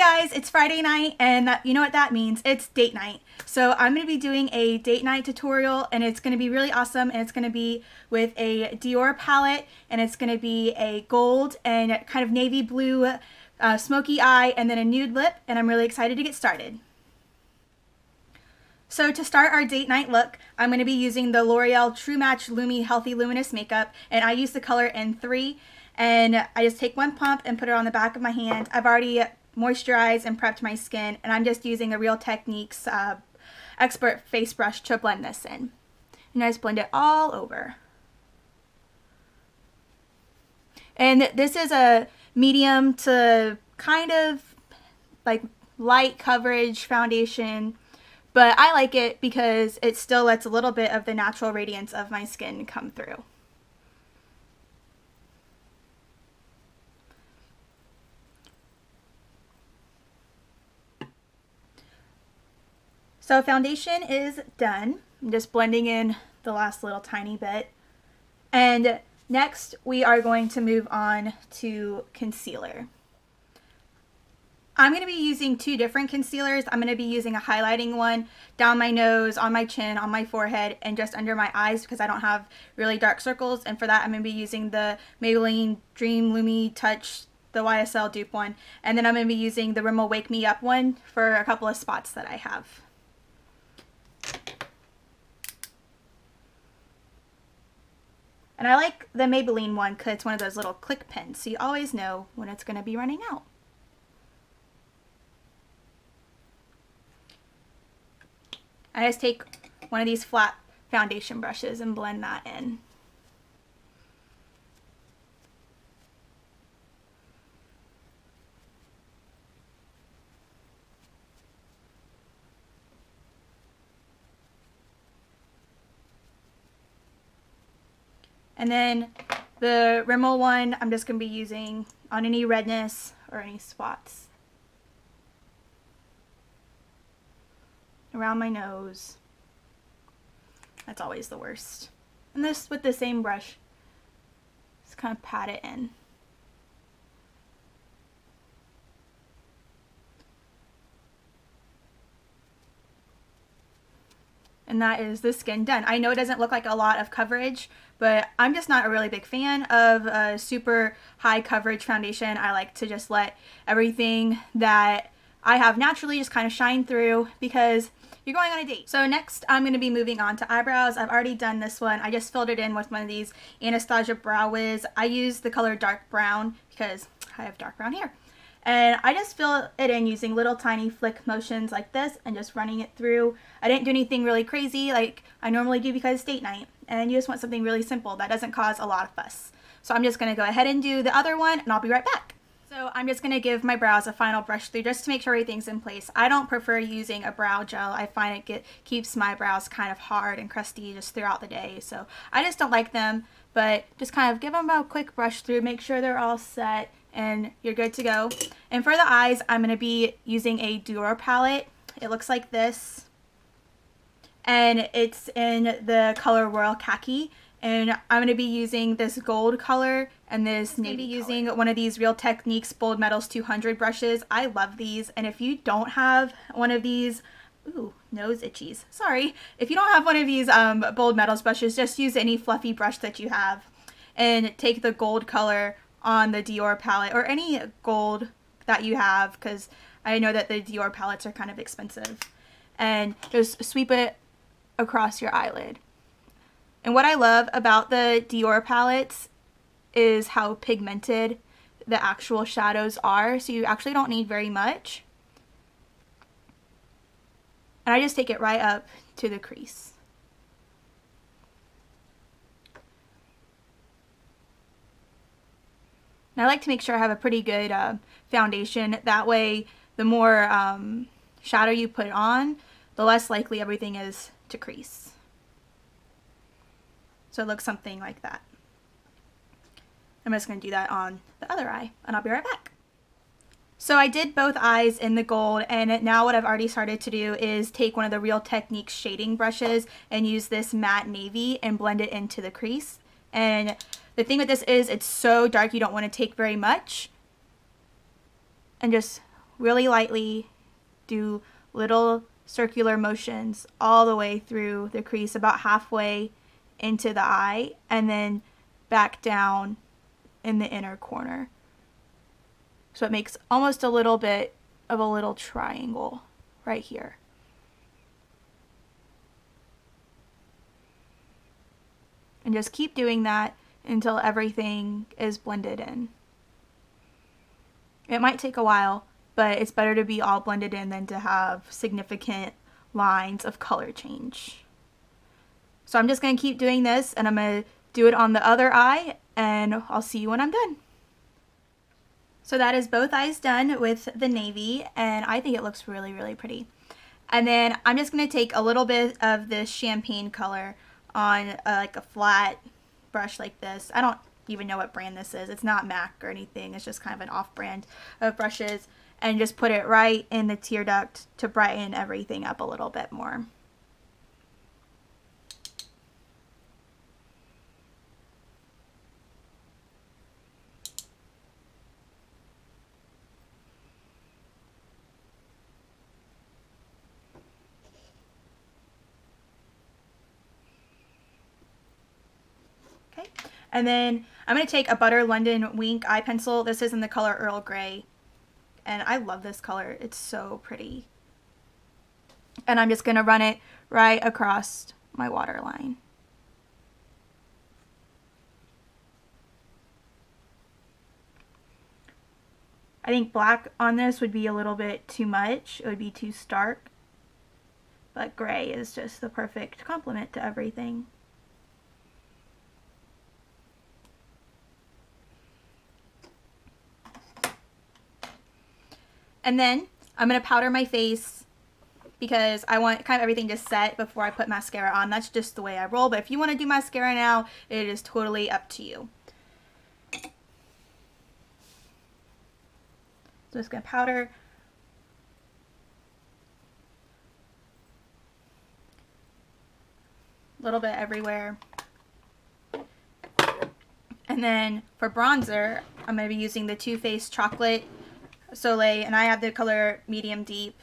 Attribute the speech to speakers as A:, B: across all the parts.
A: guys, it's Friday night and you know what that means, it's date night. So I'm going to be doing a date night tutorial and it's going to be really awesome, and it's going to be with a Dior palette, and it's going to be a gold and kind of navy blue smoky eye and then a nude lip, and I'm really excited to get started. So to start our date night look, I'm going to be using the L'Oreal True Match Lumi Healthy Luminous Makeup, and I use the color N3, and I just take one pump and put it on the back of my hand. I've already moisturized and prepped my skin, and I'm just using a Real Techniques Expert Face Brush to blend this in. And I just blend it all over. And this is a medium to kind of like light coverage foundation, but I like it because it still lets a little bit of the natural radiance of my skin come through. So foundation is done. I'm just blending in the last little tiny bit. And next we are going to move on to concealer. I'm going to be using two different concealers. I'm going to be using a highlighting one down my nose, on my chin, on my forehead, and just under my eyes because I don't have really dark circles. And for that I'm going to be using the Maybelline Dream Lumi Touch, the YSL dupe one. And then I'm going to be using the Rimmel Wake Me Up one for a couple of spots that I have. And I like the Maybelline one because it's one of those little click pens, so you always know when it's going to be running out. I just take one of these flat foundation brushes and blend that in. And then the Rimmel one, I'm just going to be using on any redness or any spots around my nose. That's always the worst. And this with the same brush, just kind of pat it in. And that is the skin done. I know it doesn't look like a lot of coverage, but I'm just not a really big fan of a super high coverage foundation. I like to just let everything that I have naturally just kind of shine through because you're going on a date. So next I'm going to be moving on to eyebrows. I've already done this one. I just filled it in with one of these Anastasia Brow Wiz. I use the color dark brown because I have dark brown hair. And I just fill it in using little tiny flick motions like this and just running it through. I didn't do anything really crazy like I normally do because it's date night, and you just want something really simple that doesn't cause a lot of fuss. So I'm just going to go ahead and do the other one, and I'll be right back. So I'm just going to give my brows a final brush through just to make sure everything's in place. I don't prefer using a brow gel. I find it keeps my brows kind of hard and crusty just throughout the day. So I just don't like them, but just kind of give them a quick brush through, make sure they're all set, and you're good to go. And for the eyes, I'm going to be using a Dior palette. It looks like this, and it's in the color Royal Khaki, and I'm going to be using this gold color and this navy using one of these Real Techniques Bold Metals 200 brushes. I love these, and if you don't have one of these, ooh, nose itchies, sorry. If you don't have one of these Bold Metals brushes, just use any fluffy brush that you have and take the gold color on the Dior palette or any gold that you have, because I know that the Dior palettes are kind of expensive, and just sweep it across your eyelid. And what I love about the Dior palettes is how pigmented the actual shadows are, so you actually don't need very much. And I just take it right up to the crease. And I like to make sure I have a pretty good foundation. That way, the more shadow you put on, the less likely everything is to crease. So it looks something like that. I'm just going to do that on the other eye, and I'll be right back. So I did both eyes in the gold, and now what I've already started to do is take one of the Real Techniques shading brushes and use this matte navy and blend it into the crease. And the thing with this is it's so dark you don't want to take very much, and just really lightly do little circular motions all the way through the crease, about halfway into the eye, and then back down in the inner corner. So it makes almost a little bit of a little triangle right here. And just keep doing that until everything is blended in. It might take a while, but it's better to be all blended in than to have significant lines of color change. So I'm just going to keep doing this, and I'm going to do it on the other eye, and I'll see you when I'm done. So that is both eyes done with the navy, and I think it looks really, really pretty. And then I'm just going to take a little bit of this champagne color on like a flat brush like this. I don't even know what brand this is. It's not MAC or anything. It's just kind of an off-brand of brushes, and just put it right in the tear duct to brighten everything up a little bit more. And then I'm going to take a Butter London Wink eye pencil. This is in the color Earl Grey. And I love this color. It's so pretty. And I'm just going to run it right across my waterline. I think black on this would be a little bit too much. It would be too stark. But gray is just the perfect complement to everything. And then I'm going to powder my face because I want kind of everything to set before I put mascara on. That's just the way I roll. But if you want to do mascara now, it is totally up to you. So I'm just going to powder. A little bit everywhere. And then for bronzer, I'm going to be using the Too Faced Chocolate Soleil, and I have the color medium deep,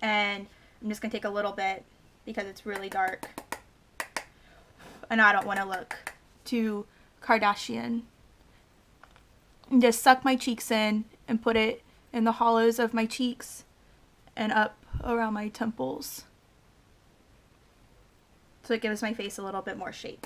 A: and I'm just going to take a little bit because it's really dark and I don't want to look too Kardashian. And just suck my cheeks in and put it in the hollows of my cheeks and up around my temples, so it gives my face a little bit more shape.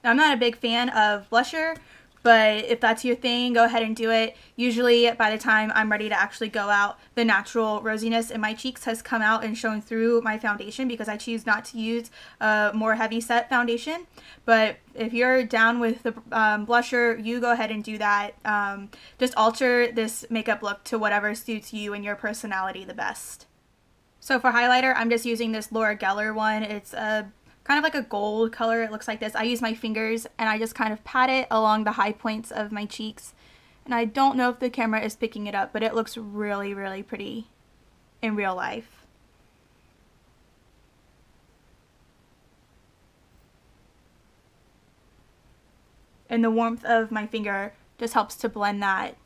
A: Now, I'm not a big fan of blusher, but if that's your thing, go ahead and do it. Usually by the time I'm ready to actually go out, the natural rosiness in my cheeks has come out and shown through my foundation because I choose not to use a more heavy set foundation. But if you're down with the blusher, you go ahead and do that. Just alter this makeup look to whatever suits you and your personality the best. So for highlighter, I'm just using this Laura Geller one. It's a kind of like a gold color. It looks like this. I use my fingers and I just kind of pat it along the high points of my cheeks. And I don't know if the camera is picking it up, but it looks really, really pretty in real life. And the warmth of my finger just helps to blend that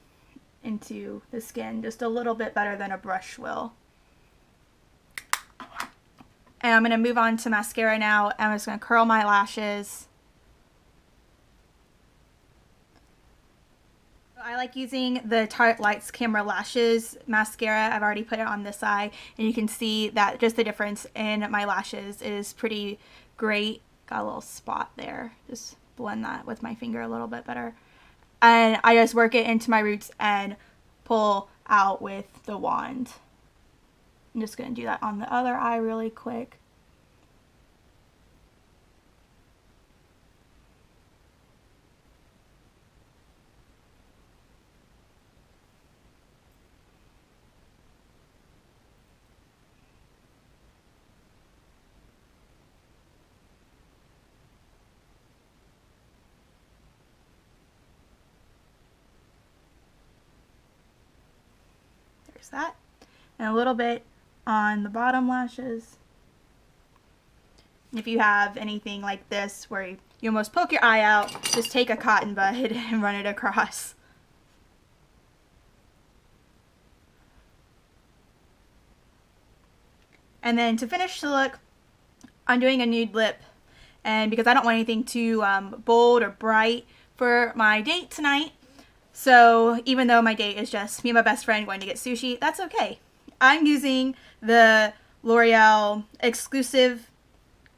A: into the skin just a little bit better than a brush will. And I'm going to move on to mascara now. I'm just going to curl my lashes. I like using the Tarte Lights Camera Lashes mascara. I've already put it on this eye, and you can see that just the difference in my lashes is pretty great. Got a little spot there. Just blend that with my finger a little bit better. And I just work it into my roots and pull out with the wand. I'm just going to do that on the other eye really quick. There's that. and a little bit on the bottom lashes. If you have anything like this where you almost poke your eye out, just take a cotton bud and run it across. And then to finish the look, I'm doing a nude lip, and because I don't want anything too bold or bright for my date tonight, so even though my date is just me and my best friend going to get sushi, that's okay. I'm using the L'Oreal exclusive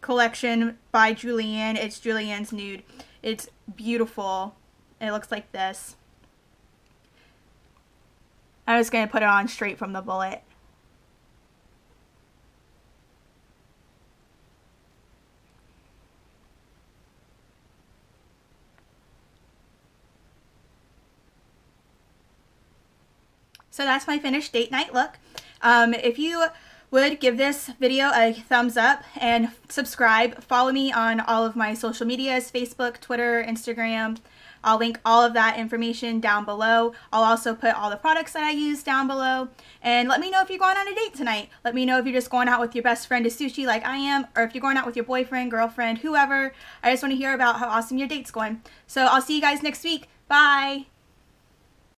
A: collection by Julianne. It's Julianne's Nude. It's beautiful. It looks like this. I'm just going to put it on straight from the bullet. So that's my finished date night look. If you would give this video a thumbs up and subscribe, follow me on all of my social medias, Facebook, Twitter, Instagram. I'll link all of that information down below. I'll also put all the products that I use down below. And let me know if you're going on a date tonight. Let me know if you're just going out with your best friend to sushi like I am, or if you're going out with your boyfriend, girlfriend, whoever. I just want to hear about how awesome your date's going. So I'll see you guys next week. Bye!